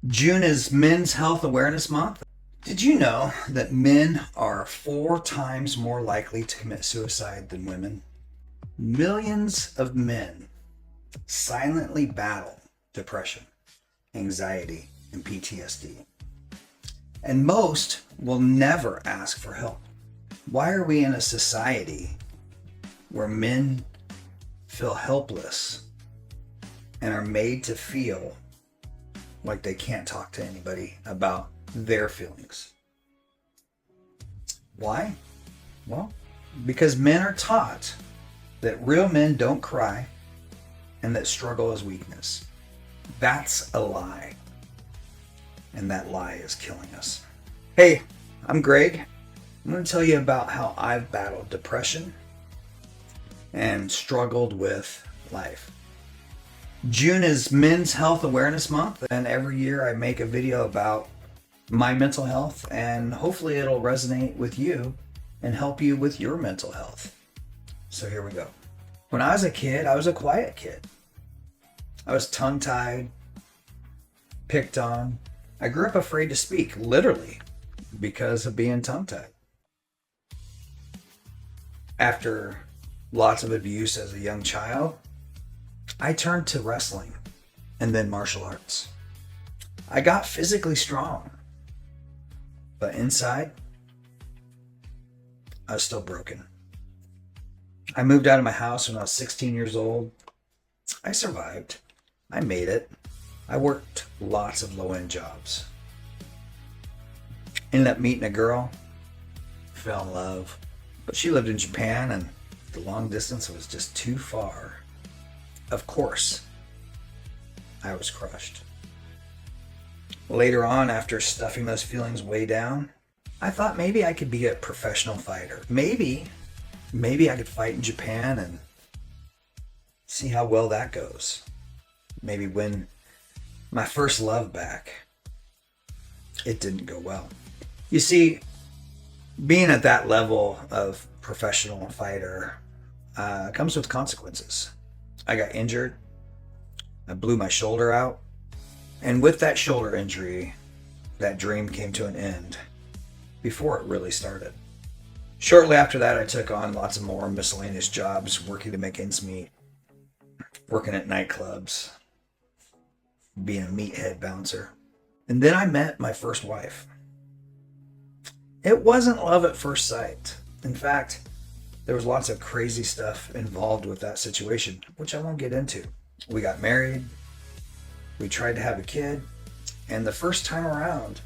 June is Men's Health Awareness Month. Did you know that men are 4 times more likely to commit suicide than women? Millions of men silently battle depression, anxiety, and PTSD. And most will never ask for help. Why are we in a society where men feel helpless and are made to feel like they can't talk to anybody about their feelings? Why? Well, because men are taught that real men don't cry and that struggle is weakness. That's a lie. And that lie is killing us. Hey, I'm Greg. I'm going to tell you about how I've battled depression and struggled with life. June is Men's Health Awareness Month, and every year I make a video about my mental health, and hopefully it'll resonate with you and help you with your mental health. So here we go. When I was a kid, I was a quiet kid. I was tongue-tied, picked on. I grew up afraid to speak, literally, because of being tongue-tied. After lots of abuse as a young child, I turned to wrestling and then martial arts. I got physically strong, but inside, I was still broken. I moved out of my house when I was 16 years old. I survived. I made it. I worked lots of low-end jobs. Ended up meeting a girl, fell in love, but she lived in Japan and the long distance was just too far. Of course, I was crushed. Later on, after stuffing those feelings way down, I thought maybe I could be a professional fighter. Maybe I could fight in Japan and see how well that goes. Maybe win my first love back. It didn't go well. You see, being at that level of professional fighter comes with consequences. I got injured. I blew my shoulder out. And with that shoulder injury, that dream came to an end before it really started. Shortly after that, I took on lots of more miscellaneous jobs, working to make ends meet, working at nightclubs, being a meathead bouncer. And then I met my first wife. It wasn't love at first sight. In fact, there was lots of crazy stuff involved with that situation, which I won't get into. We got married, we tried to have a kid, and the first time around,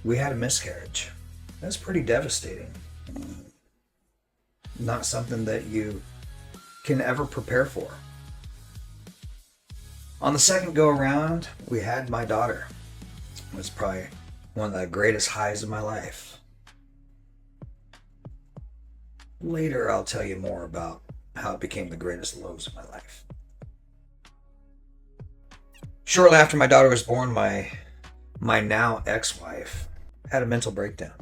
we had a miscarriage. That's pretty devastating. Not something that you can ever prepare for. On the second go around, we had my daughter. It was probably one of the greatest highs of my life. Later, I'll tell you more about how it became the greatest lows of my life. Shortly after my daughter was born, my now ex-wife had a mental breakdown.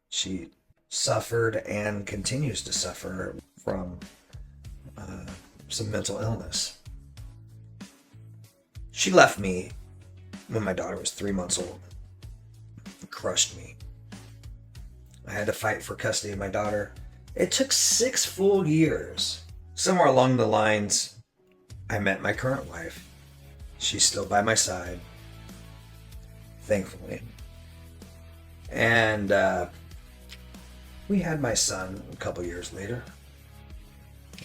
She suffered and continues to suffer from some mental illness. She left me when my daughter was 3 months old. It crushed me. I had to fight for custody of my daughter. It took 6 full years. Somewhere along the lines, I met my current wife. She's still by my side, thankfully. And we had my son a couple years later.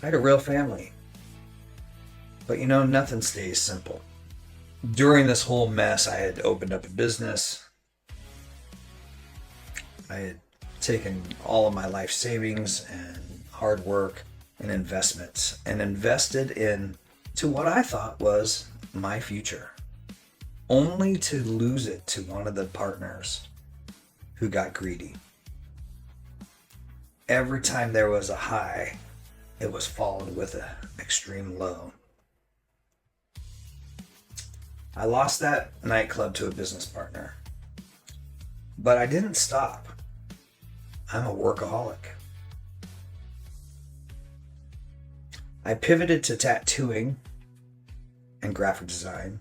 I had a real family. But you know, nothing stays simple. During this whole mess, I had opened up a business. I had taken all of my life savings and hard work and investments and invested into what I thought was my future, only to lose it to one of the partners who got greedy. Every time there was a high, it was followed with an extreme low. I lost that nightclub to a business partner, but I didn't stop. I'm a workaholic. I pivoted to tattooing and graphic design.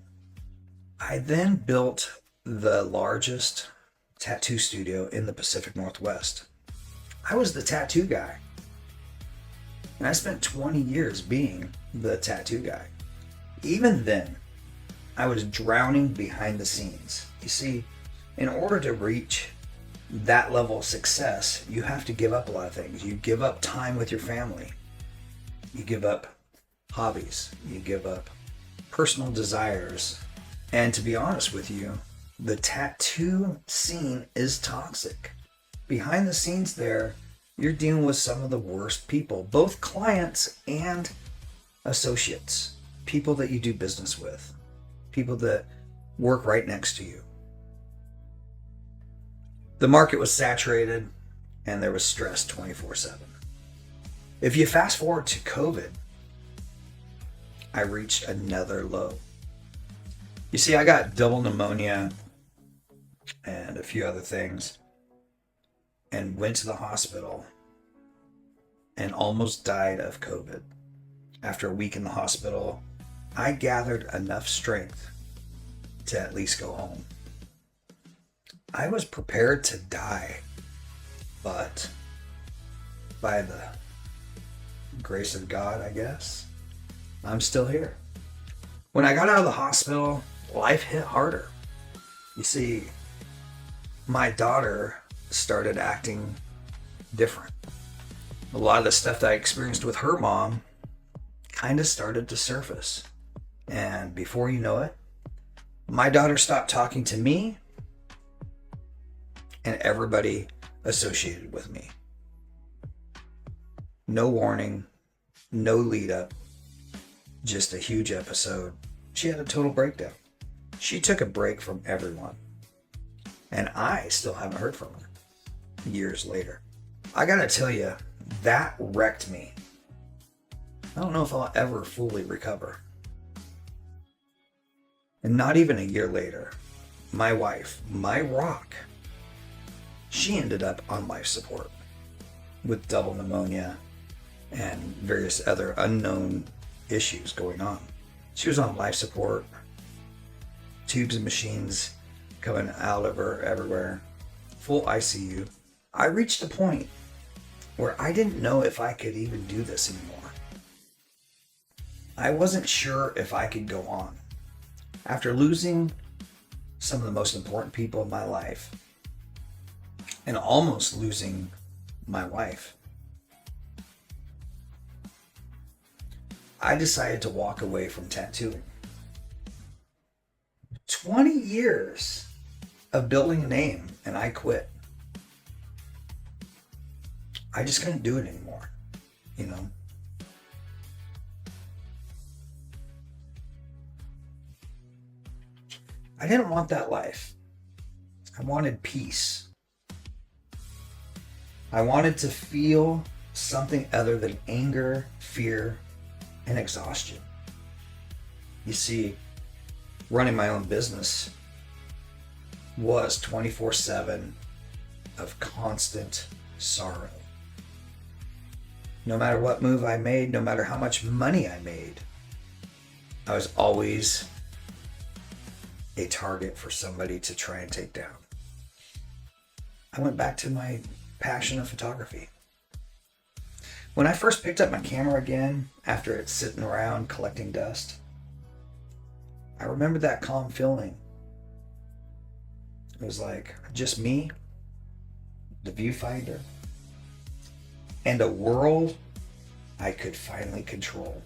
I then built the largest tattoo studio in the Pacific Northwest. I was the tattoo guy. And I spent 20 years being the tattoo guy. Even then, I was drowning behind the scenes. You see, in order to reach that level of success, you have to give up a lot of things. You give up time with your family. You give up hobbies. You give up personal desires. And to be honest with you, the tattoo scene is toxic. Behind the scenes there, you're dealing with some of the worst people, both clients and associates, people that you do business with, people that work right next to you. The market was saturated and there was stress 24/7. If you fast forward to COVID, I reached another low. You see, I got double pneumonia and a few other things and went to the hospital and almost died of COVID. After a week in the hospital, I gathered enough strength to at least go home. I was prepared to die, but by the grace of God, I guess, I'm still here. When I got out of the hospital, life hit harder. You see, my daughter started acting different. A lot of the stuff that I experienced with her mom kind of started to surface. And before you know it, my daughter stopped talking to me and everybody associated with me. No warning, no lead up, just a huge episode. She had a total breakdown. She took a break from everyone. And I still haven't heard from her years later. I gotta tell you, that wrecked me. I don't know if I'll ever fully recover. And not even a year later, my wife, my rock, she ended up on life support with double pneumonia and various other unknown issues going on. She was on life support, tubes and machines coming out of her everywhere, full ICU. I reached a point where I didn't know if I could even do this anymore. I wasn't sure if I could go on. After losing some of the most important people in my life and almost losing my wife, I decided to walk away from tattooing. 20 years of building a name and I quit. I just couldn't do it anymore, you know. I didn't want that life. I wanted peace. I wanted to feel something other than anger, fear, and exhaustion. You see, running my own business was 24/7 of constant sorrow. No matter what move I made, no matter how much money I made, I was always a target for somebody to try and take down. I went back to my passion of photography. When I first picked up my camera again, after it's sitting around collecting dust, I remember that calm feeling. It was like just me, the viewfinder, and a world I could finally control.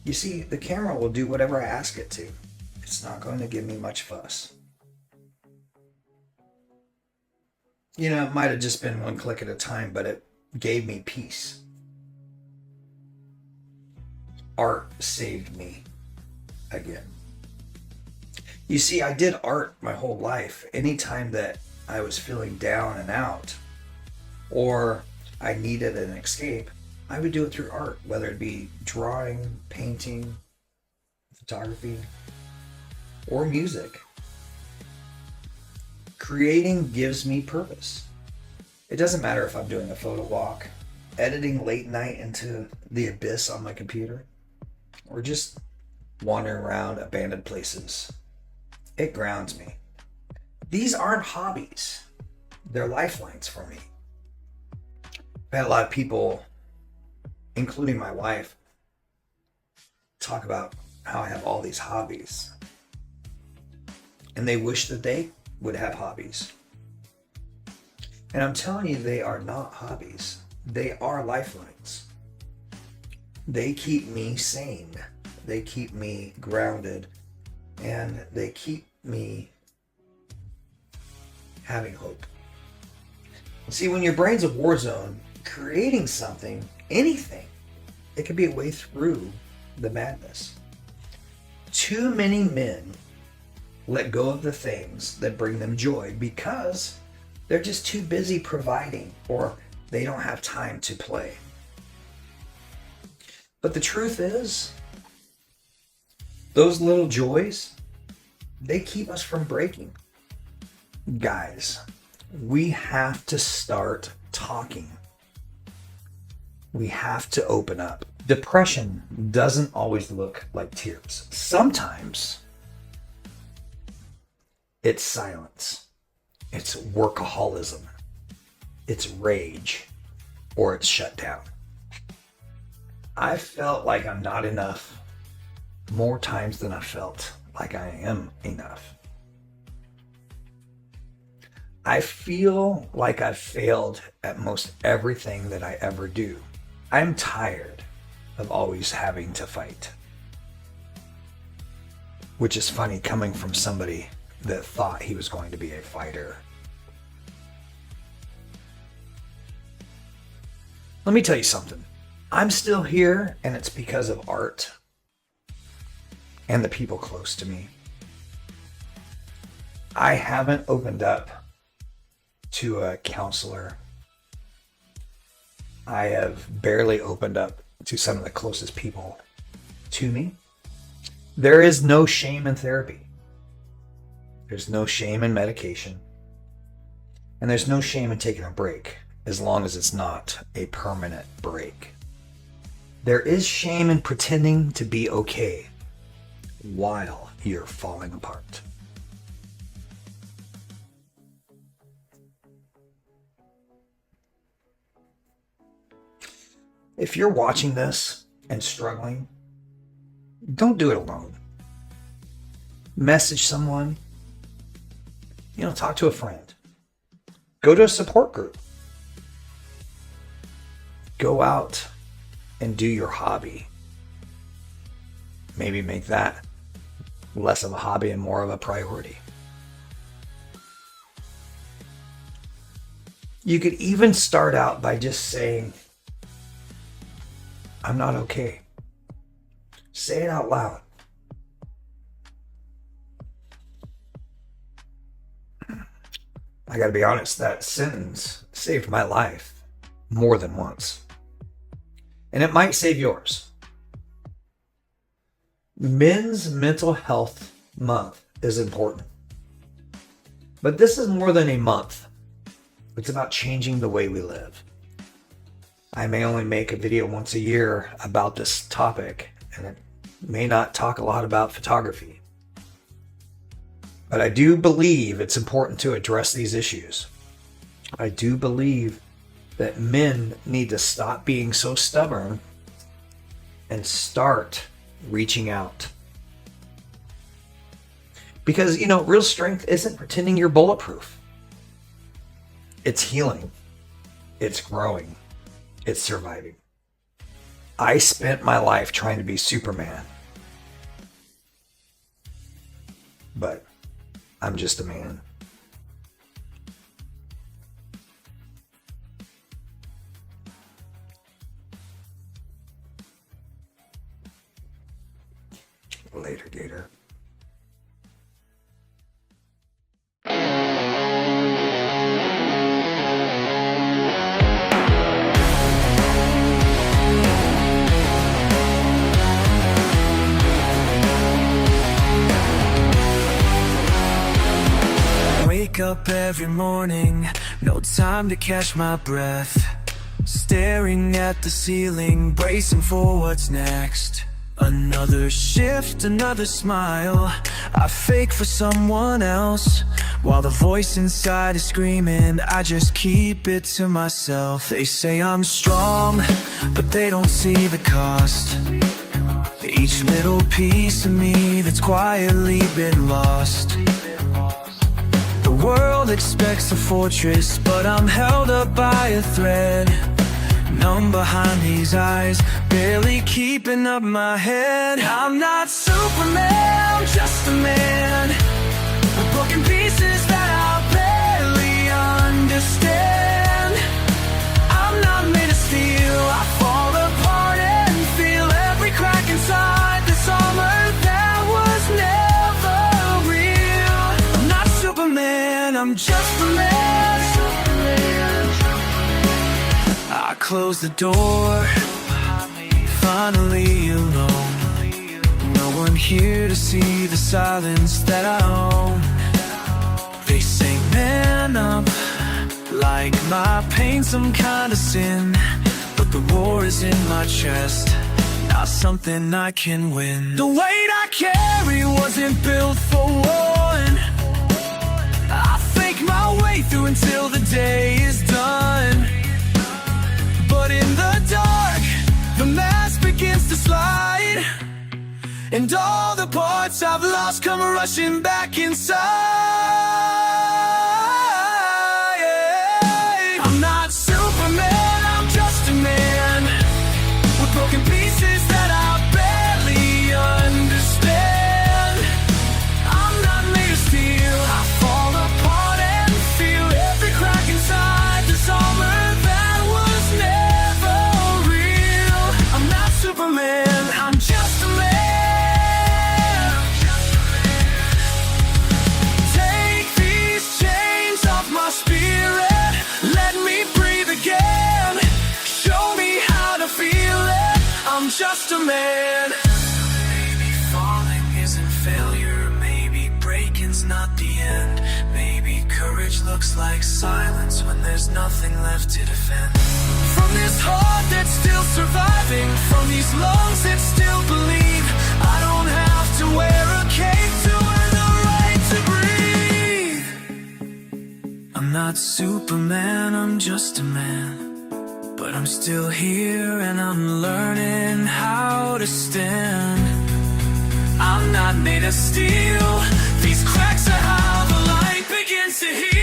You see, the camera will do whatever I ask it to. It's not going to give me much fuss. You know, it might have just been one click at a time, but it gave me peace. Art saved me again. You see, I did art my whole life. Anytime that I was feeling down and out, or I needed an escape, I would do it through art, whether it be drawing, painting, photography, or music. Creating gives me purpose. It doesn't matter if I'm doing a photo walk, editing late night into the abyss on my computer, or just wandering around abandoned places. It grounds me. These aren't hobbies. They're lifelines for me. I've had a lot of people, including my wife, talk about how I have all these hobbies. And they wish that they would have hobbies. And I'm telling you, they are not hobbies. They are lifelines. They keep me sane. They keep me grounded. And they keep me having hope. See, when your brain's a war zone, creating something, anything, it can be a way through the madness. Too many men let go of the things that bring them joy because they're just too busy providing, or they don't have time to play. But the truth is, those little joys, they keep us from breaking. Guys, we have to start talking. We have to open up. Depression doesn't always look like tears. Sometimes it's silence. It's workaholism. It's rage, or it's shut down. I felt like I'm not enough more times than I felt like I am enough. I feel like I've failed at most everything that I ever do. I'm tired of always having to fight. Which is funny coming from somebody that thought he was going to be a fighter. Let me tell you something. I'm still here, and it's because of art and the people close to me. I haven't opened up to a counselor. I have barely opened up to some of the closest people to me. There is no shame in therapy. There's no shame in medication. And there's no shame in taking a break, as long as it's not a permanent break. There is shame in pretending to be okay while you're falling apart. If you're watching this and struggling, don't do it alone. Message someone. Talk to a friend. Go to a support group. Go out and do your hobby. Maybe make that less of a hobby and more of a priority. You could even start out by just saying, I'm not okay. Say it out loud. I gotta be honest, that sentence saved my life more than once. And it might save yours. Men's Mental Health Month is important. But this is more than a month. It's about changing the way we live. I may only make a video once a year about this topic, and it may not talk a lot about photography. But I do believe it's important to address these issues. I do believe that men need to stop being so stubborn and start reaching out. Because, real strength isn't pretending you're bulletproof. It's healing. It's growing. It's surviving. I spent my life trying to be Superman. But I'm just a man. Later, Gator. Wake up every morning, no time to catch my breath. Staring at the ceiling, bracing for what's next. Another shift, another smile. I fake for someone else, while the voice inside is screaming, I just keep it to myself. They say I'm strong, but they don't see the cost. Each little piece of me that's quietly been lost. The world expects a fortress, but I'm held up by a thread. Numb behind these eyes, barely keeping up my head. I'm not Superman, I'm just a man with broken pieces that I barely understand. I'm not made of steel, I fall apart and feel every crack inside this armor that was never real. I'm not Superman, I'm just a man. I close the door, finally alone. No one here to see the silence that I own. They say man up, like my pain's some kind of sin. But the war is in my chest, not something I can win. The weight I carry wasn't built for one. I fake my way through until the day is done. But in the dark, the mask begins to slide, and all the parts I've lost come rushing back inside. I'm not Superman, I'm just a man with broken pieces that I barely understand. I'm not made of steel, I fall apart and feel every crack inside this armor that was never real. I'm not Superman, I'm just a man. Take these chains off my spirit, let me breathe again. Show me how to feel it, I'm just a man. Maybe falling isn't failure, maybe breaking's not the end. Maybe courage looks like silence when there's nothing left to defend. From this heart that's still surviving, from these lungs that still believe, I don't have to wear a cape to earn the right to breathe. I'm not Superman, I'm just a man, but I'm still here and I'm learning how to stand. I'm not made of steel, these cracks are how the light begins to heal.